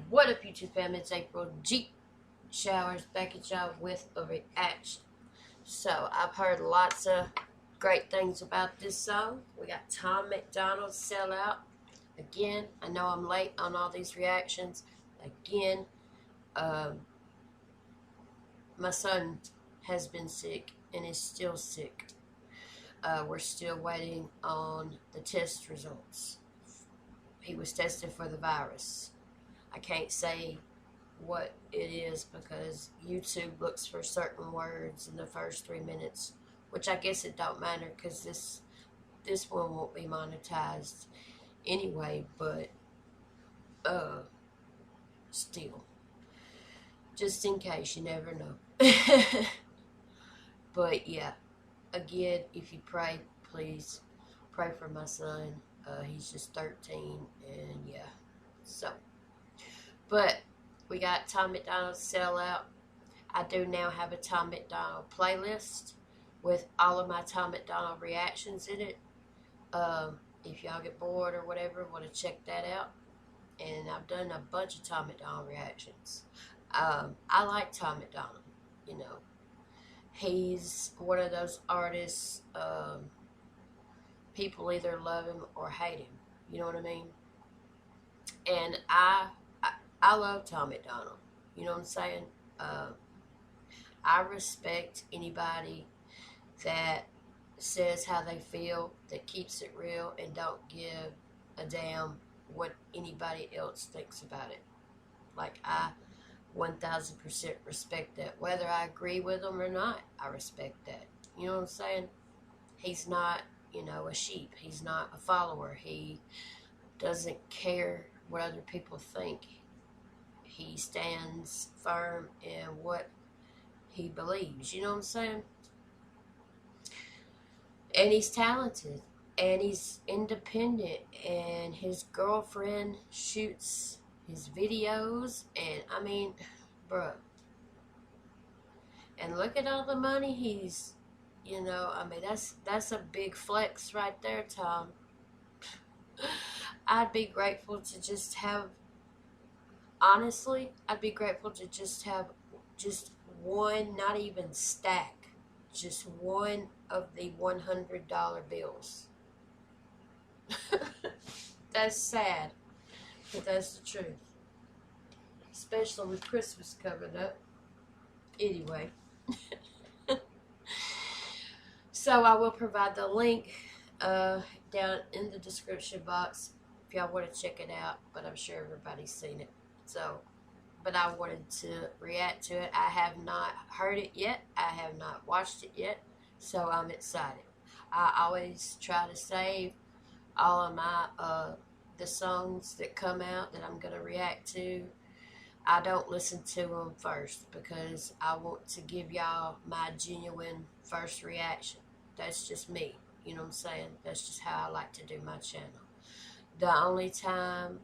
What up, YouTube family? It's April G. Showers back at y'all with a reaction. So, I've heard lots of great things about this song. We got Tom Macdonald, Sellout. Again, I know I'm late on all these reactions. Again, my son has been sick and is still sick. We're still waiting on the test results. He was tested for the virus. I can't say what it is because YouTube looks for certain words in the first 3 minutes, which I guess it don't matter because this one won't be monetized anyway, but still, just in case, you never know. But yeah, again, if you pray, please pray for my son. He's just 13, and yeah, so. But we got Tom Macdonald Sellout. I do now have a Tom Macdonald playlist with all of my Tom Macdonald reactions in it. If y'all get bored or whatever, want to check that out. And I've done a bunch of Tom Macdonald reactions. I like Tom Macdonald, you know. He's one of those artists, people either love him or hate him. You know what I mean? And I love Tom Macdonald. You know what I'm saying? I respect anybody that says how they feel, that keeps it real, and don't give a damn what anybody else thinks about it. Like, I 1000% respect that. Whether I agree with them or not, I respect that. You know what I'm saying? He's not, you know, a sheep. He's not a follower. He doesn't care what other people think. He stands firm in what he believes. You know what I'm saying? And he's talented. And he's independent. And his girlfriend shoots his videos. And, I mean, bruh. And look at all the money he's, you know, I mean, that's a big flex right there, Tom. I'd be grateful to just have, honestly, I'd be grateful to just have just one, not even stack, just one of the $100 bills. That's sad, but that's the truth. Especially with Christmas coming up. Anyway. So I will provide the link down in the description box if y'all want to check it out, but I'm sure everybody's seen it. So, but I wanted to react to it. I have not heard it yet. I have not watched it yet, so I'm excited. I always try to save all of my the songs that come out that I'm gonna react to. I don't listen to them first because I want to give y'all my genuine first reaction. That's just me. You know what I'm saying? That's just how I like to do my channel. The only time,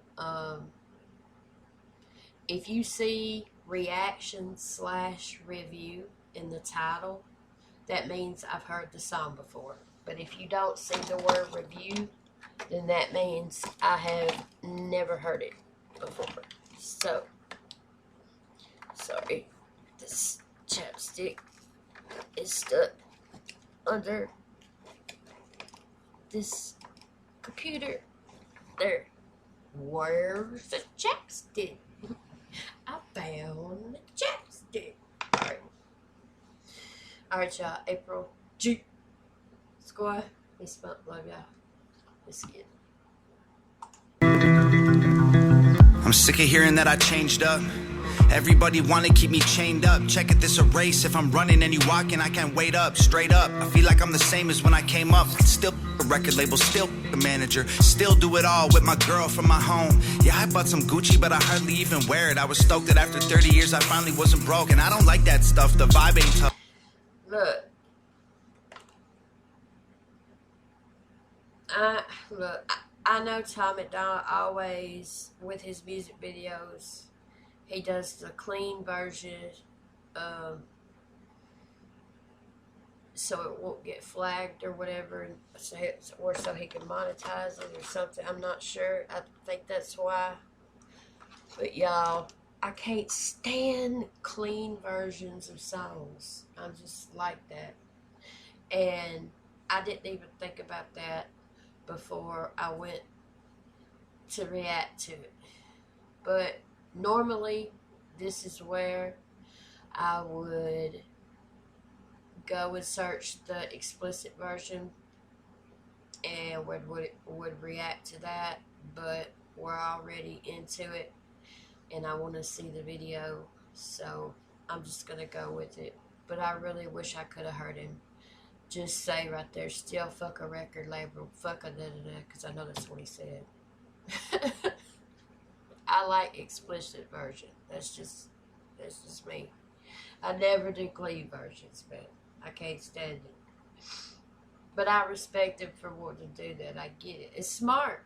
if you see reaction / review in the title, that means I've heard the song before. But if you don't see the word review, then that means I have never heard it before. So, sorry, this chapstick is stuck under this computer. There. Where's the chapstick? I found the chapstick. Alright. Alright, y'all. April G. Squad. Peace out. Love y'all. Let's get it. I'm sick of hearing that I changed up. Everybody wanna keep me chained up. Check it, this a race. If I'm running and you walking, I can't wait up. Straight up, I feel like I'm the same as when I came up. Still a record label, still a manager. Still do it all with my girl from my home. Yeah, I bought some Gucci, but I hardly even wear it. I was stoked that after 30 years I finally wasn't broke. And I don't like that stuff, the vibe ain't tough. Look. I know Tom Macdonald always, with his music videos, he does the clean version, so it won't get flagged or whatever, so he can monetize it or something. I'm not sure. I think that's why But y'all, I can't stand clean versions of songs. I'm just like that. And I didn't even think about that before I went to react to it. But normally, this is where I would go and search the explicit version and would react to that. But we're already into it, and I want to see the video, so I'm just gonna go with it. But I really wish I could have heard him just say right there, still fuck a record label, fuck a da-da-da, because I know that's what he said. I like explicit version. That's just me. I never do clean versions, but I can't stand it. But I respect him for wanting to do that. I get it. It's smart.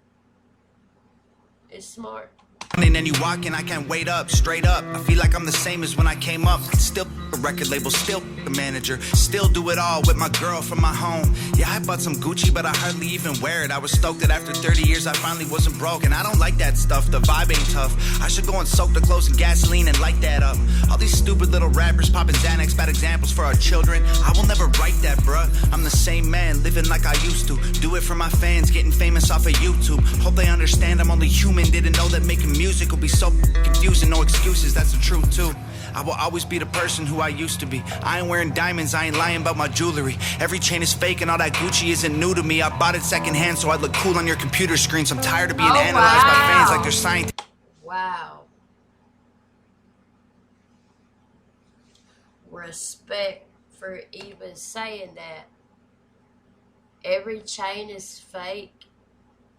It's smart. And you walking, I can't wait up, straight up. I feel like I'm the same as when I came up. Still a record label, still a manager, still do it all with my girl from my home. Yeah, I bought some Gucci, but I hardly even wear it. I was stoked that after 30 years I finally wasn't broke. And I don't like that stuff, the vibe ain't tough. I should go and soak the clothes in gasoline and light that up. All these stupid little rappers popping Xanax, bad examples for our children. I will never write that, bruh. I'm the same man, living like I used to. Do it for my fans, getting famous off of YouTube. Hope they understand I'm only human. Didn't know that making music will be so confusing. No excuses, that's the truth too. I will always be the person who I used to be. I ain't wearing diamonds, I ain't lying about my jewelry. Every chain is fake and all that Gucci isn't new to me. I bought it secondhand so I look cool on your computer screens. I'm tired of being analyzed by fans like they're scientists. Wow. Respect for even saying that. Every chain is fake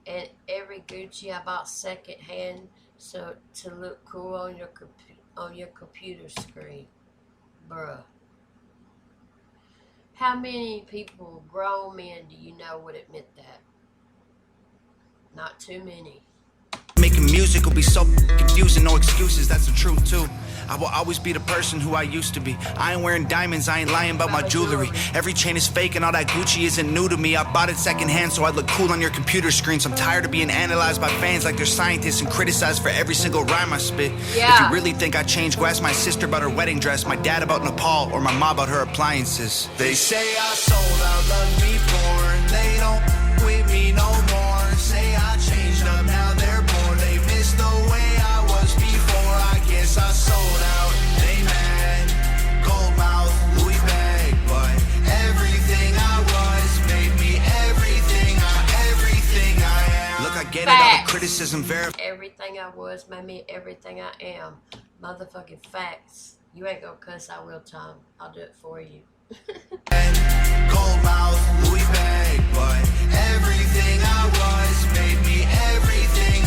and every Gucci I bought secondhand so to look cool on your computer screen. Bruh. How many people, grown men, do you know would admit that? Not too many. Making music will be so confusing, no excuses, that's the truth too. I will always be the person who I used to be. I ain't wearing diamonds, I ain't lying about my jewelry. Every chain is fake and all that Gucci isn't new to me. I bought it secondhand so I look cool on your computer screens. I'm tired of being analyzed by fans like they're scientists and criticized for every single rhyme I spit. Yeah. If you really think I changed, go ask my sister about her wedding dress, my dad about Nepal, or my mom about her appliances. They say I sold out, love me porn. They don't with me no more. Say I changed up, now they're bored. They miss the way I was before. I guess I sold out. They mad, gold mouth, Louis bag, but everything I was made me everything I am. Look, I get it, all the criticism verified. Everything I was made me everything I am. Motherfucking facts. You ain't gonna cuss, I will, Tom. I'll do it for you. Gold mouth, Louis bag, but everything I was made me everything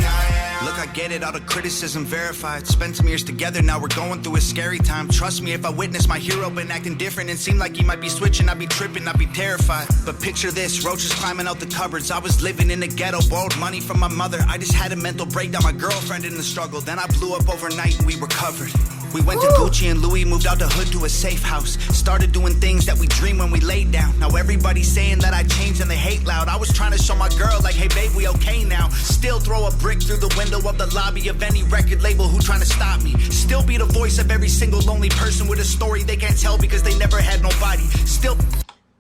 I am. Look, I get it, all the criticism verified. Spent some years together, now we're going through a scary time. Trust me, if I witnessed my hero been acting different and seemed like he might be switching, I'd be tripping, I'd be terrified. But picture this, roaches climbing out the cupboards. I was living in the ghetto, borrowed money from my mother. I just had a mental breakdown, my girlfriend in the struggle. Then I blew up overnight and we recovered. We went to Gucci and Louis, moved out the hood to a safe house. Started doing things that we dream when we laid down. Now everybody's saying that I changed and they hate loud. I was trying to show my girl like, hey babe, we okay now. Still throw a brick through the window of the lobby of any record label who trying to stop me. Still be the voice of every single lonely person with a story they can't tell because they never had nobody. Still...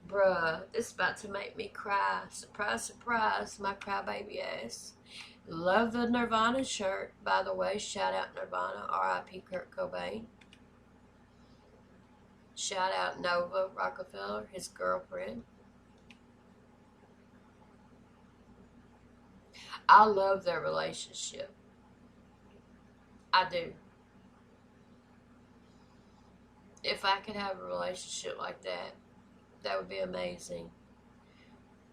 Bruh, it's about to make me cry. Surprise, surprise, my crybaby ass. Love the Nirvana shirt, by the way. Shout out Nirvana, R.I.P. Kurt Cobain. Shout out Nova Rockefeller, his girlfriend. I love their relationship. I do. If I could have a relationship like that, that would be amazing.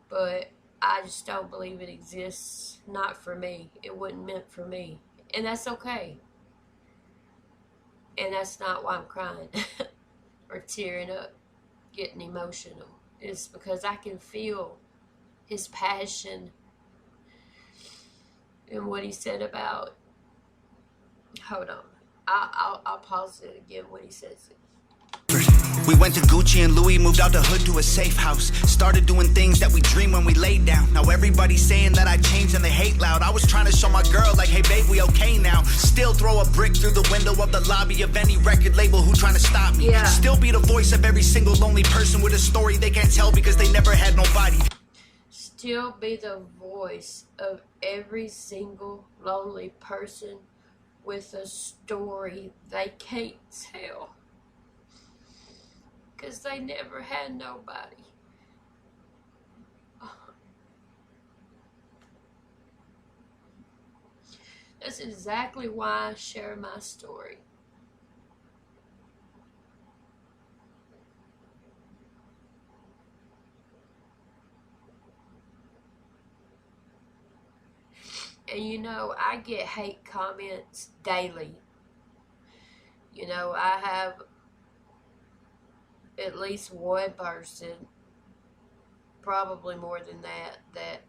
But I just don't believe it exists. Not for me. It wasn't meant for me. And that's okay. And that's not why I'm crying or tearing up, getting emotional. It's because I can feel his passion and what he said about... Hold on. I'll pause it again when he says it. We went to Gucci and Louis, moved out the hood to a safe house. Started doing things that we dream when we laid down. Now everybody's saying that I changed and they hate loud. I was trying to show my girl like, hey babe, we okay now. Still throw a brick through the window of the lobby of any record label who trying to stop me. Yeah. Still be the voice of every single lonely person with a story they can't tell because they never had nobody. Still be the voice of every single lonely person with a story they can't tell because they never had nobody. That's exactly why I share my story. And you know, I get hate comments daily. You know, I have at least one person, probably more than that, that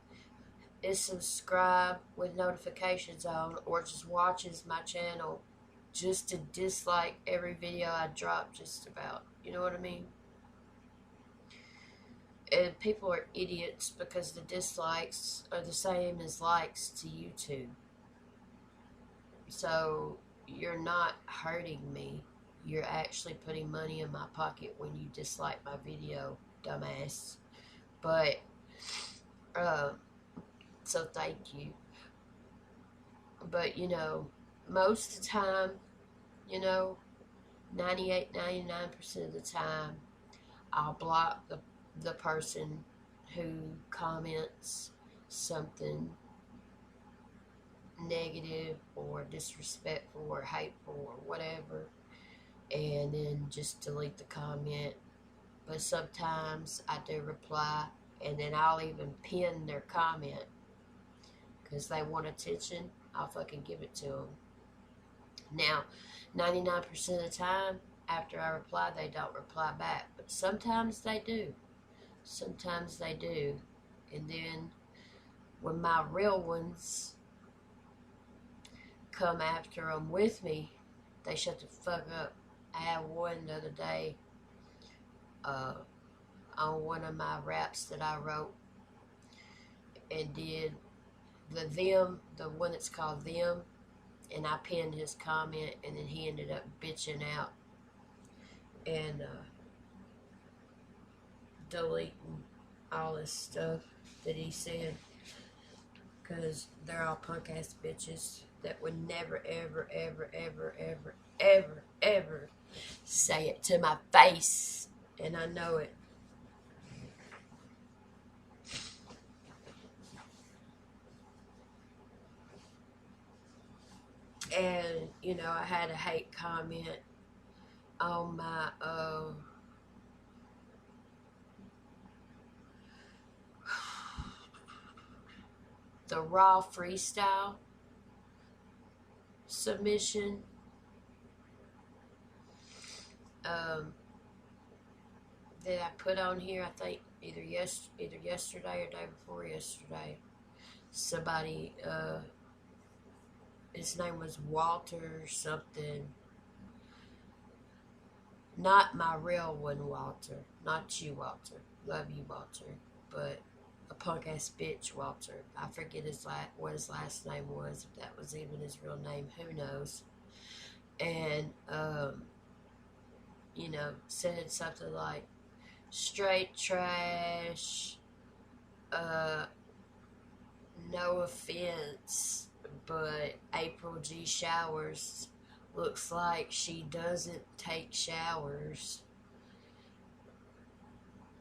is subscribed with notifications on or just watches my channel just to dislike every video I drop just about. You know what I mean? And people are idiots because the dislikes are the same as likes to YouTube. So you're not hurting me. You're actually putting money in my pocket when you dislike my video, dumbass. But, so thank you. But, you know, most of the time, you know, 98, 99% of the time, I'll block the person who comments something negative or disrespectful or hateful or whatever, and then just delete the comment. But sometimes I do reply, and then I'll even pin their comment because they want attention. I'll fucking give it to them. Now, 99% of the time, after I reply, they don't reply back, but sometimes they do. Sometimes they do. And then when my real ones come after them with me, they shut the fuck up. I had one the other day on one of my raps that I wrote and did the one that's called Them, and I pinned his comment, and then he ended up bitching out and deleting all this stuff that he said, because they're all punk ass bitches that would never ever ever ever ever ever ever say it to my face, and I know it. And you know, I had a hate comment on my the raw freestyle submission that I put on here. I think either yesterday or day before yesterday. Somebody, his name was Walter something. Not my real one, Walter. Not you, Walter. Love you, Walter. But a punk ass bitch, Walter. I forget what his last name was. If that was even his real name, who knows? And you know, said something like straight trash. No offense, but April G. Showers looks like she doesn't take showers.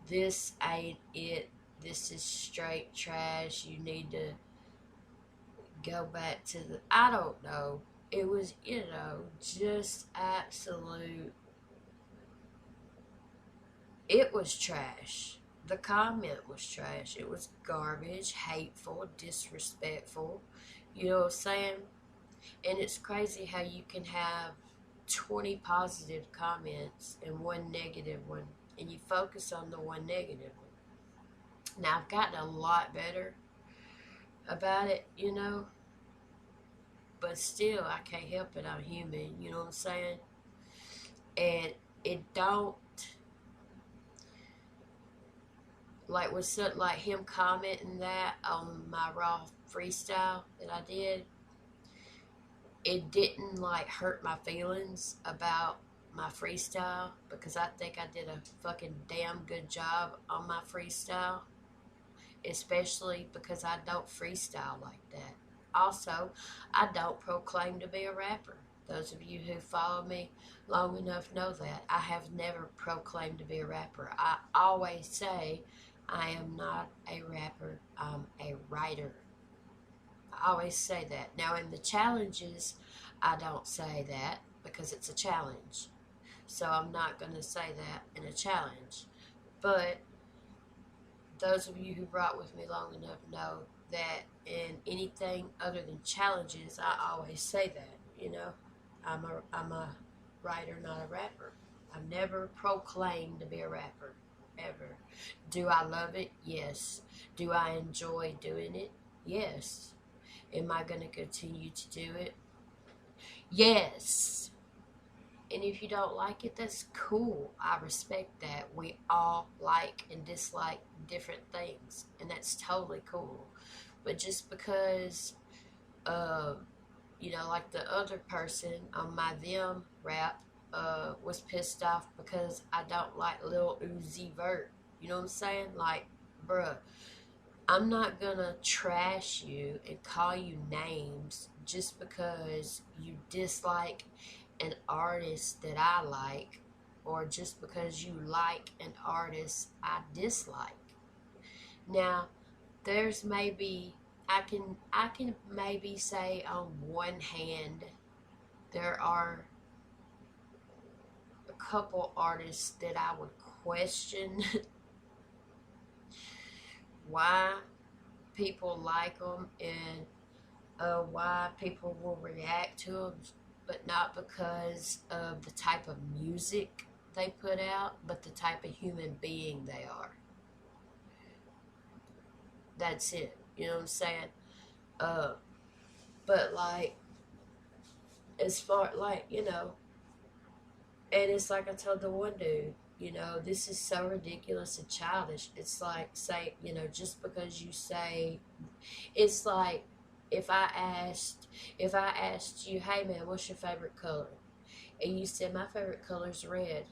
This ain't it. This is straight trash. You need to go back to the... I don't know. It was, you know, just absolute... It was trash. The comment was trash. It was garbage, hateful, disrespectful. You know what I'm saying? And it's crazy how you can have 20 positive comments and one negative one, and you focus on the one negative one. Now, I've gotten a lot better about it, you know, but still, I can't help it. I'm human, you know what I'm saying? And it don't like with something like him commenting that on my raw freestyle that I did, it didn't like hurt my feelings about my freestyle because I think I did a fucking damn good job on my freestyle, especially because I don't freestyle like that. Also, I don't proclaim to be a rapper. Those of you who follow me long enough know that. I have never proclaimed to be a rapper. I always say I am not a rapper, I'm a writer. I always say that. Now, in the challenges, I don't say that because it's a challenge. So I'm not going to say that in a challenge. But those of you who rock with me long enough know that in anything other than challenges, I always say that, you know. I'm a writer, not a rapper. I've never proclaimed to be a rapper, ever. Do I love it? Yes. Do I enjoy doing it? Yes. Am I going to continue to do it? Yes. And if you don't like it, that's cool. I respect that. We all like and dislike different things, and that's totally cool. But just because, like the other person on my Them rap was pissed off because I don't like Lil Uzi Vert. You know what I'm saying? Like, bruh, I'm not gonna trash you and call you names just because you dislike an artist that I like, or just because you like an artist I dislike. Now, there's maybe I can maybe say on one hand there are a couple artists that I would question why people like them and why people will react to them, but not because of the type of music they put out, but the type of human being they are. That's it. You know what I'm saying? But like, as far like, and it's like I told the one dude, this is so ridiculous and childish. It's like, say, just because you say, it's like if I asked you, hey man, what's your favorite color? And you said my favorite color is red.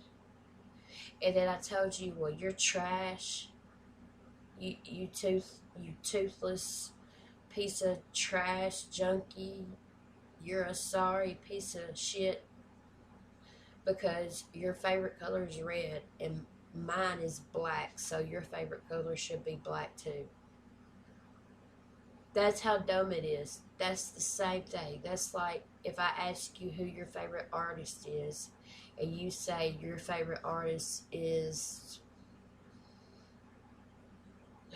And then I told you, well, you're trash. You toothless piece of trash junkie. You're a sorry piece of shit because your favorite color is red and mine is black, so your favorite color should be black too. That's how dumb it is. That's the same thing. That's like if I ask you who your favorite artist is and you say your favorite artist is,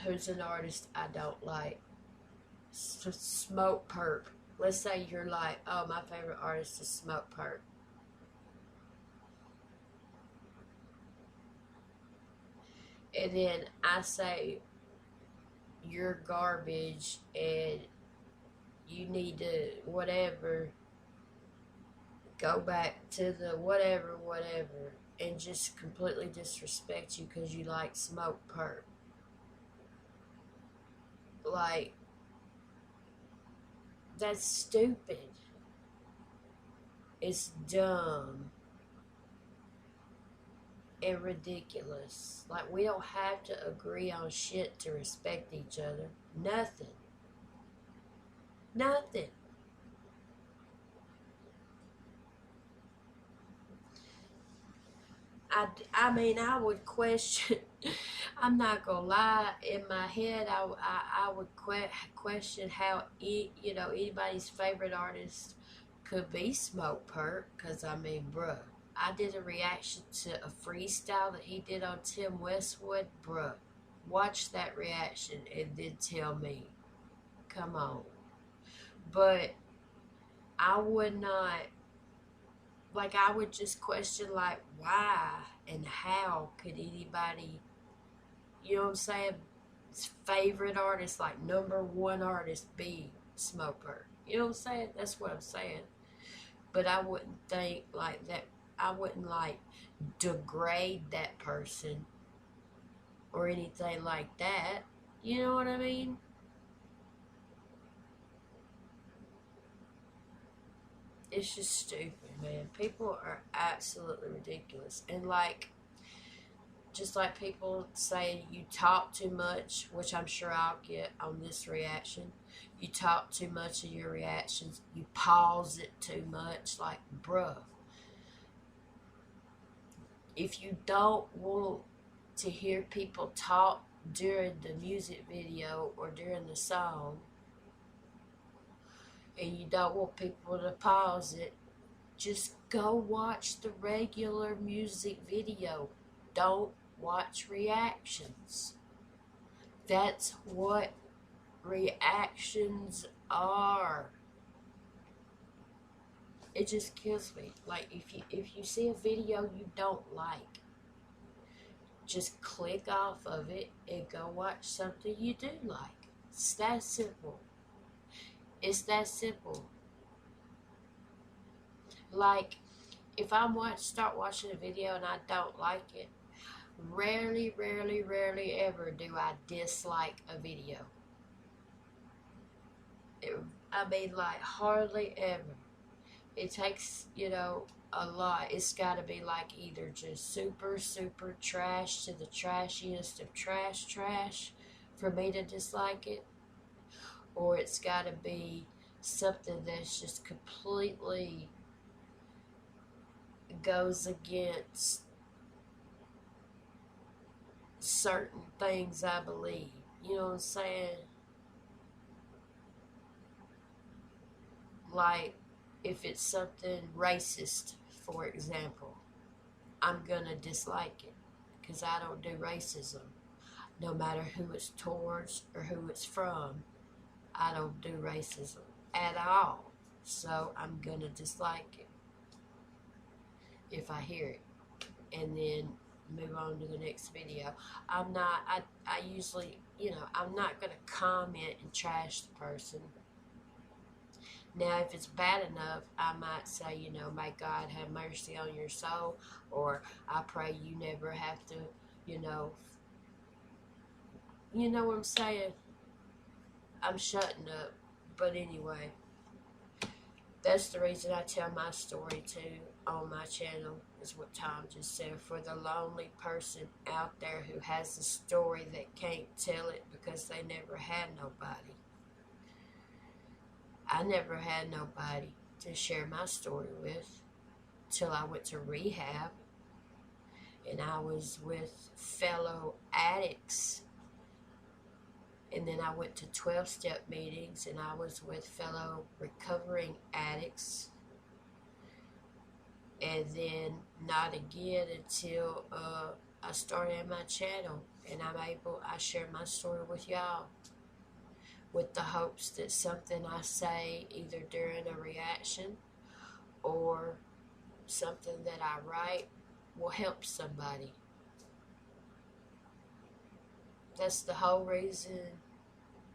who's an artist I don't like, Smoke Perp. Let's say you're like, oh, my favorite artist is Smoke Perp. And then I say you're garbage and you need to whatever, go back to the whatever, and just completely disrespect you because you like Smoke Perp. Like, that's stupid. It's dumb and ridiculous. Like, we don't have to agree on shit to respect each other. Nothing. I mean, I would question. I'm not gonna lie. In my head, I would question how anybody's favorite artist could be Smoke Perp. Cause I mean, bruh, I did a reaction to a freestyle that he did on Tim Westwood, bruh. Watch that reaction and then tell me. Come on. But I would not. Like, I would just question, like, why and how could anybody, you know what I'm saying, favorite artist, like, number one artist be Smoke Perp? You know what I'm saying? That's what I'm saying. But I wouldn't think, like, that, I wouldn't, like, degrade that person or anything like that. You know what I mean? It's just stupid, man. People are absolutely ridiculous. And like, just like people say you talk too much, which I'm sure I'll get on this reaction. You talk too much of your reactions. You pause it too much. Like, bruh, if you don't want to hear people talk during the music video or during the song, and you don't want people to pause it, just go watch the regular music video. Don't watch reactions. That's what reactions are. It just kills me. Like, if you see a video you don't like, just click off of it and go watch something you do like. It's that simple. It's that simple. Like, if start watching a video and I don't like it, rarely ever do I dislike a video. I mean, like, hardly ever. It takes, a lot. It's got to be like either just super trash to the trashiest of trash for me to dislike it, or it's got to be something that's just completely goes against certain things I believe. You know what I'm saying? Like, if it's something racist, for example, I'm gonna dislike it because I don't do racism. No matter who it's towards or who it's from, I don't do racism at all. So I'm gonna dislike it if I hear it, and then move on to the next video. I usually, I'm not gonna comment and trash the person. Now, if it's bad enough, I might say, may God have mercy on your soul, or I pray you never have to, you know what I'm saying? I'm shutting up. But anyway, that's the reason I tell my story too on my channel, is what Tom just said. For the lonely person out there who has a story that can't tell it because they never had nobody. I never had nobody to share my story with till I went to rehab, and I was with fellow addicts, and then I went to 12-step meetings, and I was with fellow recovering addicts, and then not again until I started my channel, and I share my story with y'all, with the hopes that something I say either during a reaction or something that I write will help somebody. That's the whole reason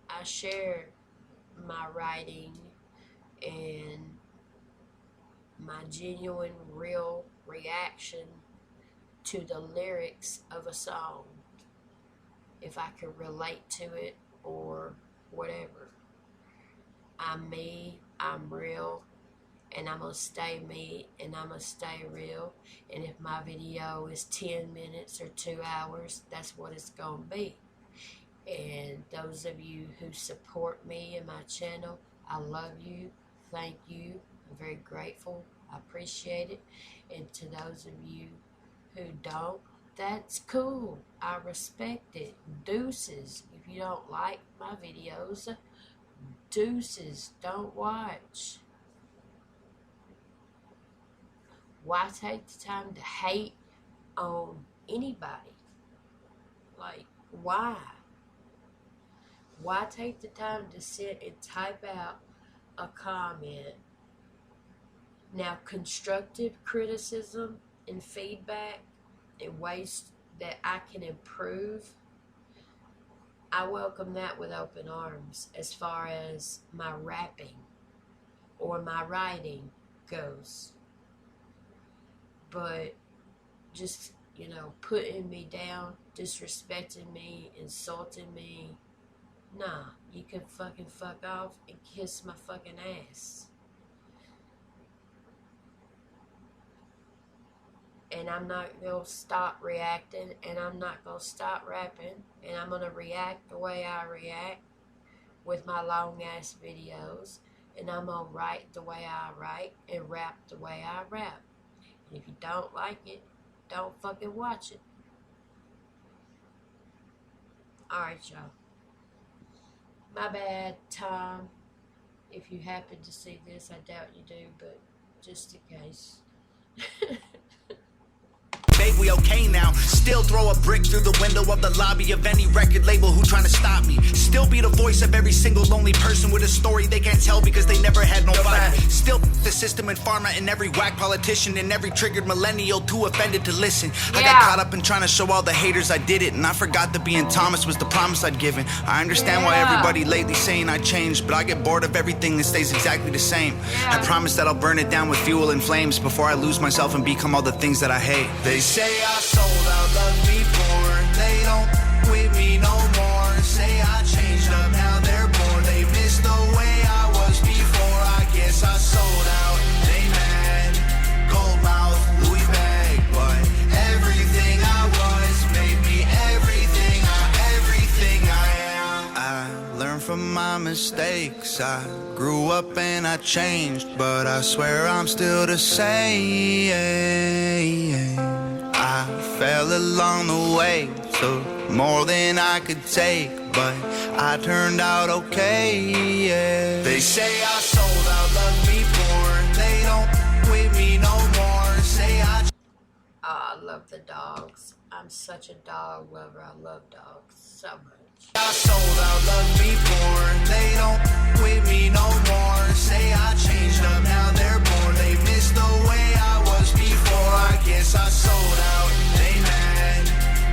I share my writing and my genuine, real reaction to the lyrics of a song. If I can relate to it or whatever. I'm me, I'm real, and I'm going to stay me, and I'm going to stay real. And if my video is 10 minutes or 2 hours, that's what it's going to be. And those of you who support me and my channel, I love you. Thank you. I'm very grateful. I appreciate it. And to those of you who don't, that's cool. I respect it. Deuces. If you don't like my videos, deuces. Don't watch. Why take the time to hate on anybody? Like, why? Why take the time to sit and type out a comment? Now, constructive criticism and feedback in ways that I can improve, I welcome that with open arms as far as my rapping or my writing goes. But just, putting me down disrespecting me, insulting me. Nah, you can fucking fuck off and kiss my fucking ass. And I'm not going to stop reacting, and I'm not going to stop rapping, and I'm going to react the way I react with my long ass videos, and I'm going to write the way I write and rap the way I rap. And if you don't like it, don't fucking watch it. Alright, y'all. My bad, Tom. If you happen to see this, I doubt you do, but just in case. Babe, we okay now. Still throw a brick through the window of the lobby of any record label who trying to stop me. Still be the voice of every single lonely person with a story they can't tell because they never had nobody. Still the system and pharma and every whack politician and every triggered millennial too offended to listen. I got caught up in trying to show all the haters I did it, and I forgot that being Thomas was the promise I'd given. I understand why everybody lately saying I changed, but I get bored of everything that stays exactly the same. I promise that I'll burn it down with fuel and flames before I lose myself and become all the things that I hate. They say I sold out, love me poor. They don't with me no more. Say I changed up, now they're bored. They miss the way I was before. I guess I sold out. They mad, gold mouth, Louis bag, but everything I was made me everything I am. I learned from my mistakes. I grew up and I changed, but I swear I'm still the same. I fell along the way, took more than I could take, but I turned out okay. They say I sold out, love me poor. They don't with me no more. Say I love the dogs. I'm such a dog lover. I love dogs so much. I sold out, love me poor. They don't with me no more. Say I changed up, now they're bored. They miss the way I was before. I guess I sold out. They mad,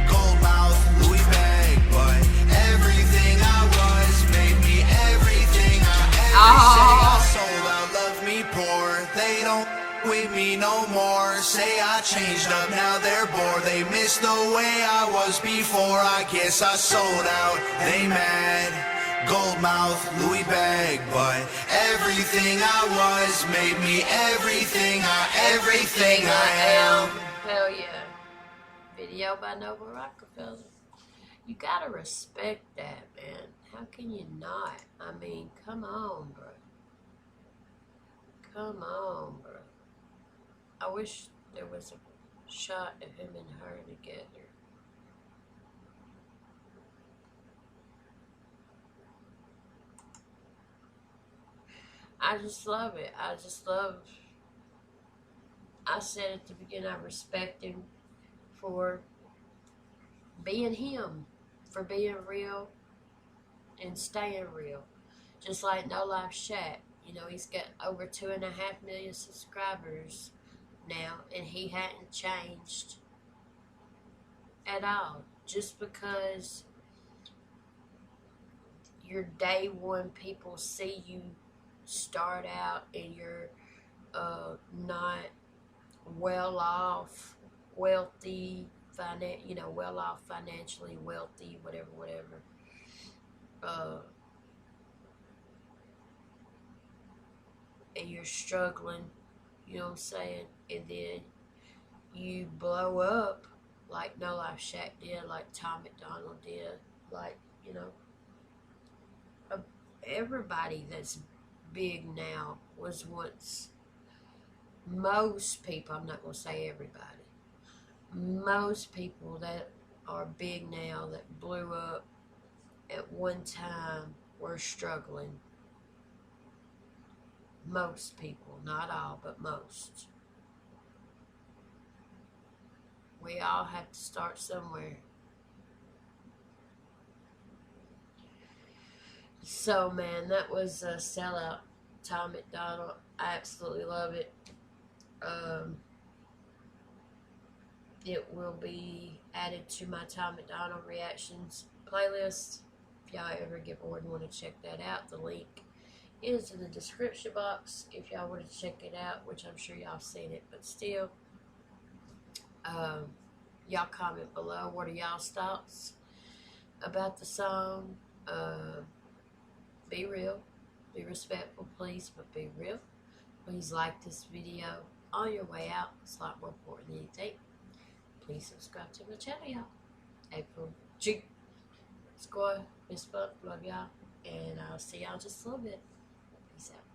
gold mouth, Louis bag, but everything I was made me everything I say I sold out, love me poor. They don't with me no more. Say I changed up, now they're bored. They miss the way I was before. I guess I sold out. They mad, gold mouth, Louis bag, but everything I was made me everything I am. Hell yeah. Video by Nova Rockefeller. You gotta respect that, man. How can you not? I mean, come on, bro. Come on, bro. I wish there was a shot of him and her together. I just love it. I said at the beginning, I respect him for being him, for being real and staying real. Just like No Life Shaq. You know, he's got over 2.5 million subscribers now, and he hadn't changed at all. Just because your day one people see you start out and you're not well off, wealthy, well off financially, wealthy, whatever. And you're struggling, you know what I'm saying? And then you blow up like No Life Shaq did, like Tom Macdonald did, like, everybody that's big now was once, most people, I'm not going to say everybody, most people that are big now that blew up at one time were struggling. Most people, not all, but most. We all have to start somewhere. So, man, that was Sellout, Tom Macdonald. I absolutely love it. It will be added to my Tom Macdonald reactions playlist. If y'all ever get bored and want to check that out, the link is in the description box if y'all want to check it out, which I'm sure y'all have seen it, but still. Y'all comment below. What are y'all's thoughts about the song? Be real. Be respectful, please, but be real. Please like this video on your way out. It's a lot more important than you think. Please subscribe to my channel, y'all. April G. Score. Miss Fuck. Love y'all. And I'll see y'all just a little bit. Peace out.